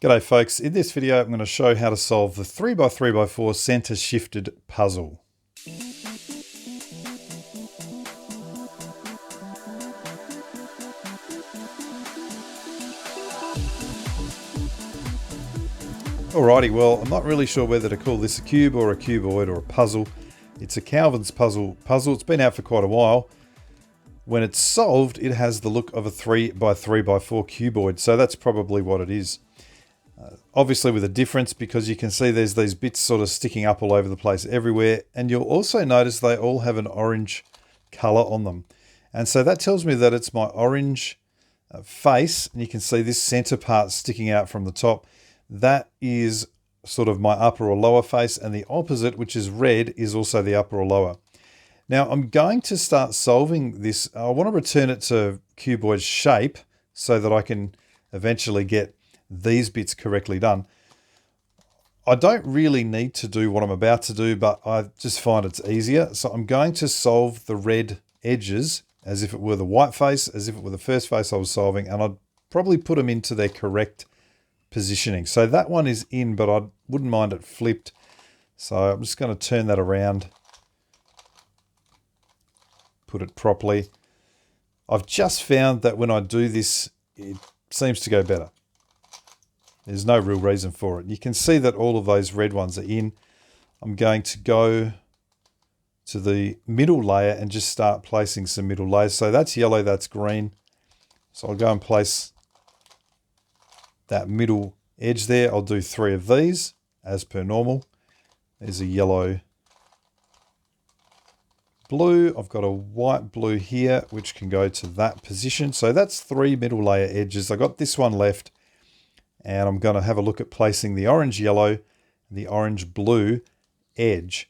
G'day folks, in this video I'm going to show how to solve the 3x3x4 center shifted puzzle. Alrighty, well I'm not really sure whether to call this a cube or a cuboid or a puzzle. It's a Calvin's puzzle. It's been out for quite a while. When it's solved it has the look of a 3x3x4 cuboid, so that's probably what it is. Obviously with a difference, because you can see there's these bits sort of sticking up all over the place everywhere, and you'll also notice they all have an orange color on them. And so that tells me that it's my orange face, and you can see this center part sticking out from the top. That is sort of my upper or lower face, and the opposite, which is red, is also the upper or lower. Now I'm going to start solving this. I want to return it to cuboid shape so that I can eventually get these bits correctly done. I don't really need to do what I'm about to do, but I just find it's easier. So I'm going to solve the red edges as if it were the white face, as if it were the first face I was solving, and I'd probably put them into their correct positioning. So that one is in, but I wouldn't mind it flipped. So I'm just going to turn that around, put it properly. I've just found that when I do this, it seems to go better. There's no real reason for it. You can see that all of those red ones are in. I'm going to go to the middle layer and just start placing some middle layers. So that's yellow, that's green. So I'll go and place that middle edge there. I'll do 3 of these as per normal. There's a yellow, blue. I've got a white blue here, which can go to that position. So that's 3 middle layer edges. I got this one left. And I'm going to have a look at placing the orange yellow and the orange blue edge.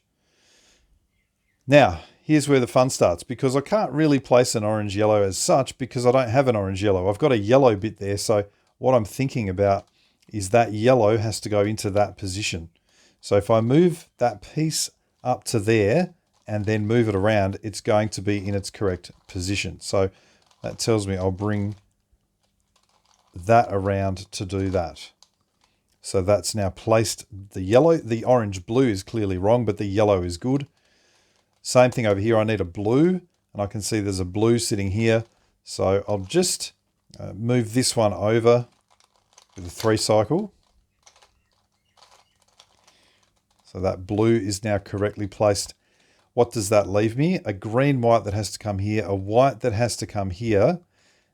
Now, here's where the fun starts, because I can't really place an orange yellow as such because I don't have an orange yellow. I've got a yellow bit there. So what I'm thinking about is that yellow has to go into that position. So if I move that piece up to there and then move it around, it's going to be in its correct position. So that tells me I'll bring that around to do that. So that's now placed the yellow. The orange blue is clearly wrong, but the yellow is good. Same thing over here. I need a blue, and I can see there's a blue sitting here. So I'll just move this one over with a 3 cycle. So that blue is now correctly placed. What does that leave me? A green white that has to come here, a white that has to come here,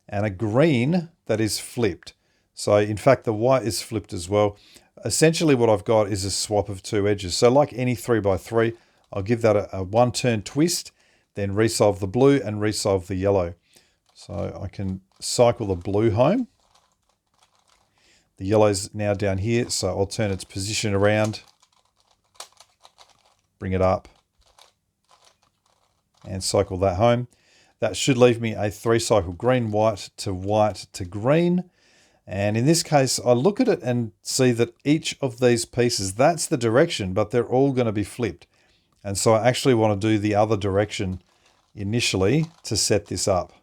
and a green that is flipped. So in fact, the white is flipped as well. Essentially what I've got is a swap of 2 edges. So like any 3x3, I'll give that a 1-turn twist, then resolve the blue and resolve the yellow. So I can cycle the blue home. The yellow's now down here, so I'll turn its position around, bring it up, and cycle that home. That should leave me a 3-cycle green, white to green. And in this case, I look at it and see that each of these pieces, that's the direction, but they're all going to be flipped. And so I actually want to do the other direction initially to set this up.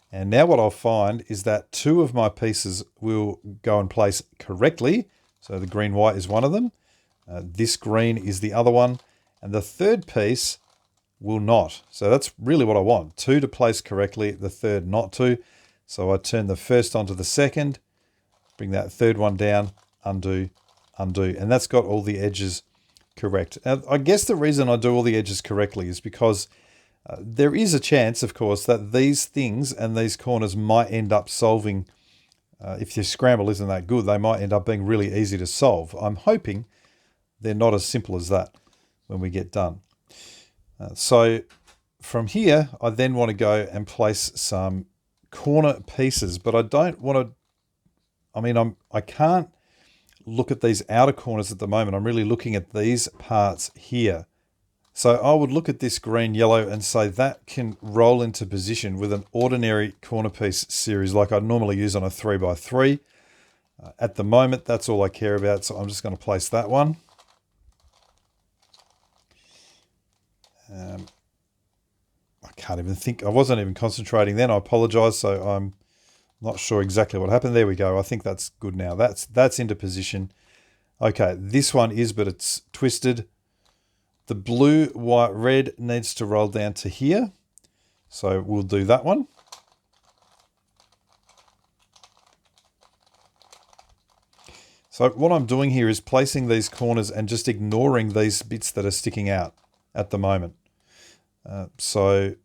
And now what I'll find is that 2 of my pieces will go in place correctly. So the green, white is one of them. This green is the other one. And the third piece will not. So that's really what I want. 2 to place correctly, the third not to. So I turn the first onto the second, bring that third one down, undo, undo. And that's got all the edges correct. Now, I guess the reason I do all the edges correctly is because there is a chance, of course, that these things and these corners might end up solving. If your scramble isn't that good, they might end up being really easy to solve. I'm hoping they're not as simple as that when we get done. So from here, I then want to go and place some corner pieces, but I don't want to, I can't look at these outer corners at the moment. I'm really looking at these parts here. So I would look at this green, yellow and say that can roll into position with an ordinary corner piece series like I'd normally use on a 3x3. At the moment, that's all I care about. So I'm just going to place that one. I can't even think. I wasn't even concentrating then. I apologize. So I'm Not sure exactly what happened. There we go. I think that's good now. That's into position. Okay, this one is, but it's twisted. The blue, white, red needs to roll down to here. So we'll do that one. So what I'm doing here is placing these corners and just ignoring these bits that are sticking out at the moment. So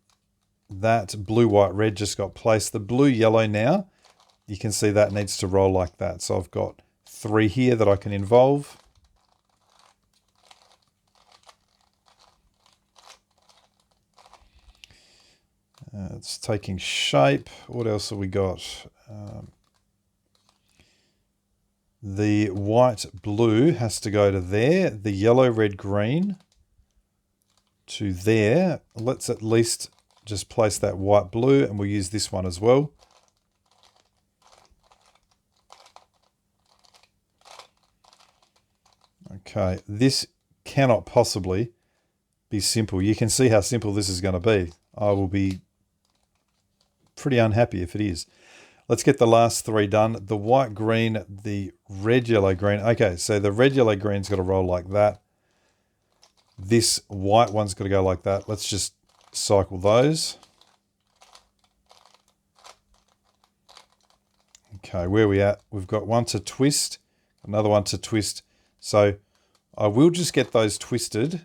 that blue, white, red just got placed. The blue, yellow now, you can see that needs to roll like that. So I've got 3 here that I can involve. It's taking shape. What else have we got? The white, blue has to go to there. The yellow, red, green to there. Let's at least just place that white, blue, and we'll use this one as well. Okay, this cannot possibly be simple. You can see how simple this is going to be. I will be pretty unhappy if it is. Let's get the last 3 done. The white, green, the red, yellow, green. Okay, so the red, yellow, green's got to roll like that. This white one's got to go like that. Let's just cycle those. Okay, where are we at? We've got one to twist, another one to twist. So I will just get those twisted.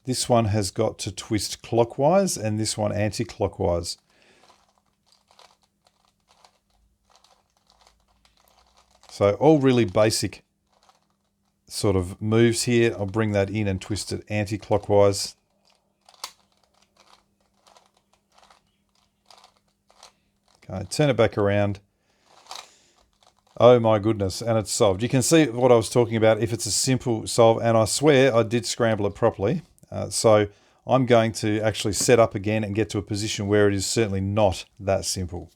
This one has got to twist clockwise and this one anti-clockwise. So all really basic sort of moves here. I'll bring that in and twist it anti-clockwise. Okay, turn it back around. Oh my goodness, and it's solved. You can see what I was talking about if it's a simple solve, and I swear I did scramble it properly. So I'm going to actually set up again and get to a position where it is certainly not that simple.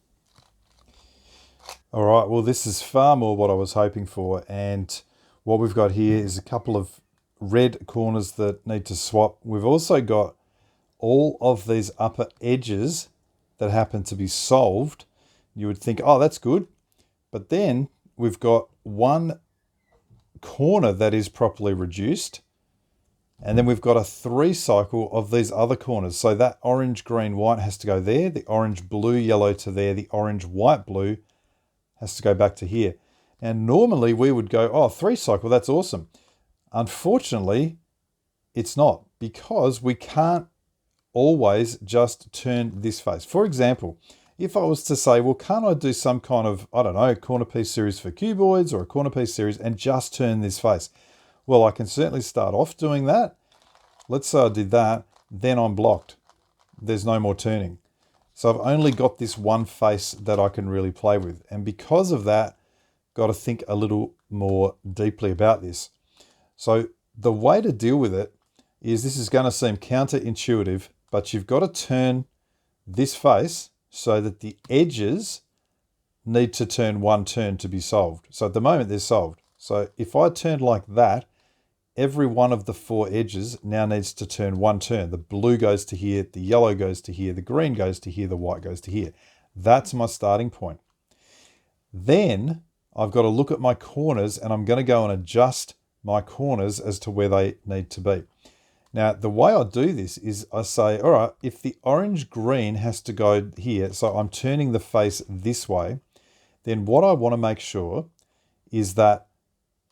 All right, well, this is far more what I was hoping for. And what we've got here is a couple of red corners that need to swap. We've also got all of these upper edges that happen to be solved. You would think, oh, that's good. But then we've got one corner that is properly reduced. And then we've got a 3 cycle of these other corners. So that orange, green, white has to go there. The orange, blue, yellow to there. The orange, white, blue has to go back to here. And normally we would go, oh, 3 cycle, that's awesome. Unfortunately, it's not, because we can't always just turn this face. For example, if I was to say, well, can't I do some kind of, I don't know, corner piece series for cuboids or a corner piece series and just turn this face? Well, I can certainly start off doing that. Let's say I did that, then I'm blocked. There's no more turning. So I've only got this one face that I can really play with. And because of that, got to think a little more deeply about this. So the way to deal with it is, this is going to seem counterintuitive, but you've got to turn this face so that the edges need to turn one turn to be solved. So at the moment they're solved. So if I turn like that, every one of the 4 edges now needs to turn one turn. The blue goes to here, the yellow goes to here, the green goes to here, the white goes to here. That's my starting point. Then I've got to look at my corners, and I'm going to go and adjust my corners as to where they need to be. Now, the way I do this is I say, all right, if the orange green has to go here, so I'm turning the face this way, then what I want to make sure is that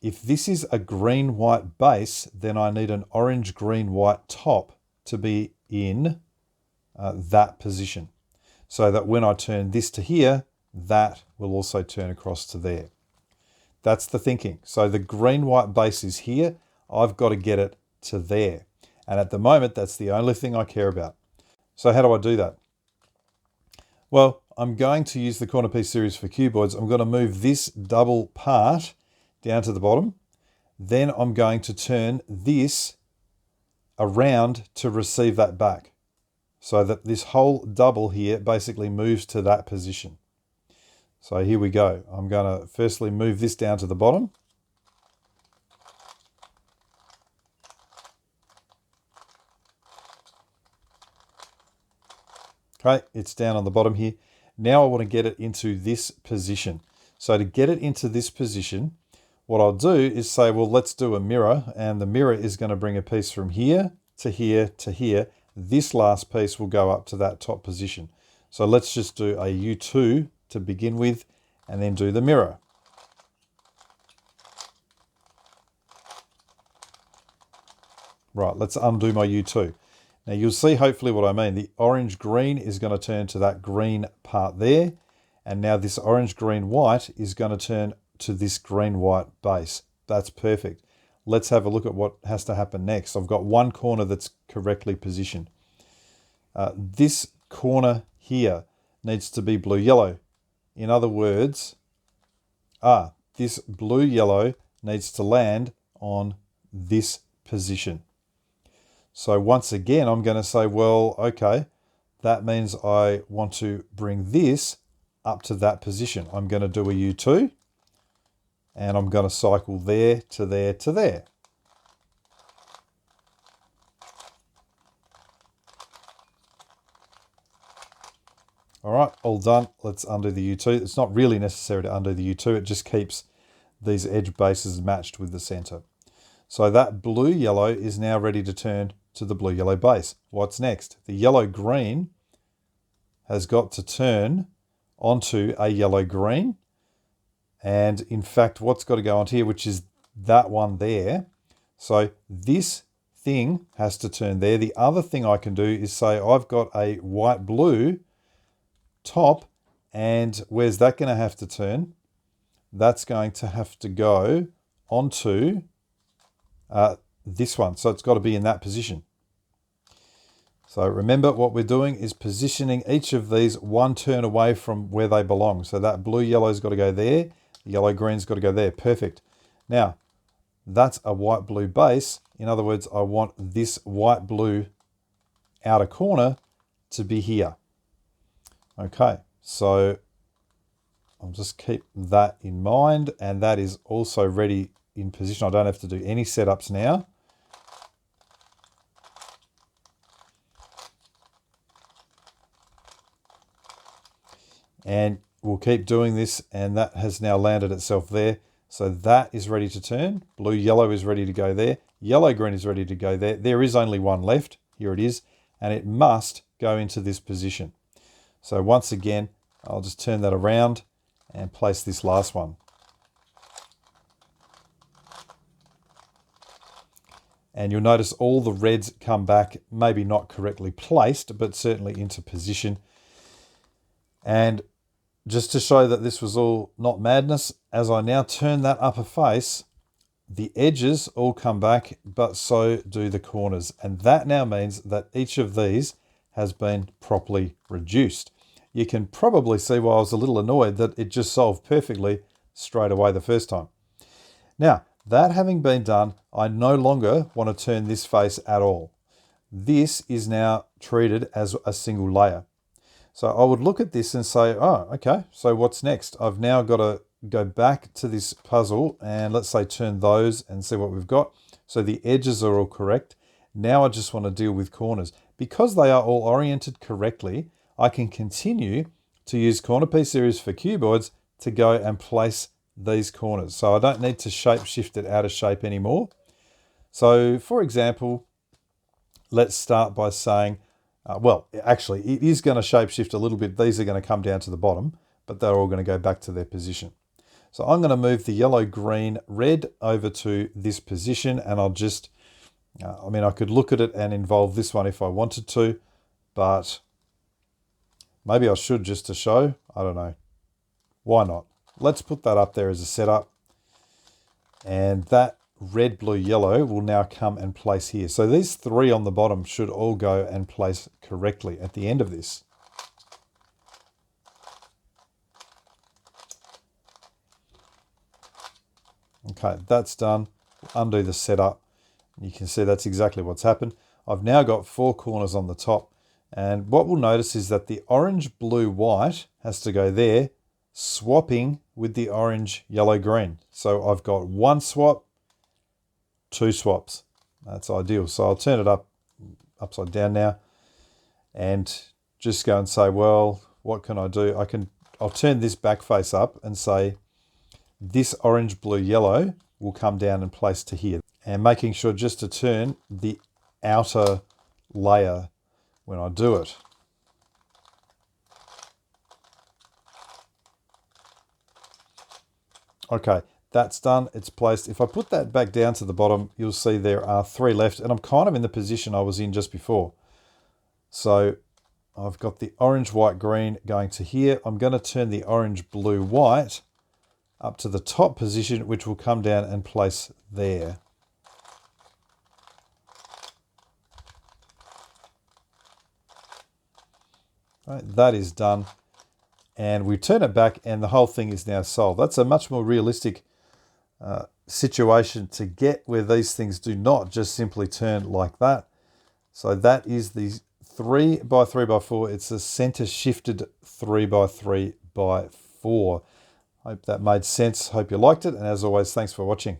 if this is a green-white base, then I need an orange-green-white top to be in that position, so that when I turn this to here, that will also turn across to there. That's the thinking. So the green-white base is here. I've got to get it to there. And at the moment, that's the only thing I care about. So how do I do that? Well, I'm going to use the corner piece series for cuboids. I'm going to move this double part down to the bottom. Then I'm going to turn this around to receive that back, so that this whole double here basically moves to that position. So here we go. I'm going to firstly move this down to the bottom. Okay, it's down on the bottom here. Now I want to get it into this position. So to get it into this position, what I'll do is say, well, let's do a mirror, and the mirror is going to bring a piece from here to here to here. This last piece will go up to that top position. So let's just do a U2 to begin with, and then do the mirror. Right, let's undo my U2. Now you'll see hopefully what I mean. The orange green is going to turn to that green part there. And now this orange green white is going to turn to this green white base. That's perfect. Let's have a look at what has to happen next. I've got one corner that's correctly positioned. This corner here needs to be blue-yellow. In other words, this blue-yellow needs to land on this position. So once again, I'm going to say, well, okay, that means I want to bring this up to that position. I'm going to do a U2, and I'm going to cycle there to there to there. All right, all done. Let's undo the U2. It's not really necessary to undo the U2. It just keeps these edge bases matched with the center. So that blue-yellow is now ready to turn to the blue-yellow base. What's next? The yellow-green has got to turn onto a yellow-green. And in fact, what's got to go onto here, which is that one there. So this thing has to turn there. The other thing I can do is say I've got a white-blue top, and where's that going to have to turn? That's going to have to go onto this one. So it's got to be in that position. So remember, what we're doing is positioning each of these one turn away from where they belong. So that blue-yellow's got to go there. The yellow-green's got to go there. Perfect. Now, that's a white-blue base. In other words, I want this white-blue outer corner to be here. Okay, so I'll just keep that in mind, and that is also ready in position. I don't have to do any setups now. And we'll keep doing this, and that has now landed itself there. So that is ready to turn. Blue-yellow is ready to go there. Yellow-green is ready to go there. There is only one left. Here it is. And it must go into this position. So once again, I'll just turn that around and place this last one. And you'll notice all the reds come back, maybe not correctly placed, but certainly into position. And just to show that this was all not madness, as I now turn that upper face, the edges all come back, but so do the corners. And that now means that each of these has been properly reduced. You can probably see why I was a little annoyed that it just solved perfectly straight away the first time. Now, that having been done, I no longer want to turn this face at all. This is now treated as a single layer. So I would look at this and say, oh, okay, so what's next? I've now got to go back to this puzzle and let's say turn those and see what we've got. So the edges are all correct. Now I just want to deal with corners. Because they are all oriented correctly, I can continue to use Corner Piece Series for cuboids to go and place these corners. So I don't need to shape shift it out of shape anymore. So for example, let's start by saying, well, actually it is going to shape shift a little bit. These are going to come down to the bottom, but they're all going to go back to their position. So I'm going to move the yellow, green, red over to this position, and I'll just, I could look at it and involve this one if I wanted to, but maybe I should just to show. I don't know. Why not? Let's put that up there as a setup. And that red, blue, yellow will now come and place here. So these three on the bottom should all go and place correctly at the end of this. Okay, that's done. Undo the setup. You can see that's exactly what's happened. I've now got four corners on the top. And what we'll notice is that the orange, blue, white has to go there, swapping with the orange, yellow, green. So I've got one swap, two swaps. That's ideal. So I'll turn it upside down now and just go and say, well, what can I do? I'll turn this back face up and say this orange, blue, yellow will come down and place to here. And making sure just to turn the outer layer when I do it. Okay, that's done. It's placed. If I put that back down to the bottom, you'll see there are 3 left, and I'm kind of in the position I was in just before. So I've got the orange, white, green going to here. I'm going to turn the orange, blue, white up to the top position, which will come down and place there. Right, that is done. And we turn it back and the whole thing is now solved. That's a much more realistic situation to get, where these things do not just simply turn like that. So that is the 3x3x4. It's a center shifted 3x3x4. Hope that made sense. Hope you liked it. And as always, thanks for watching.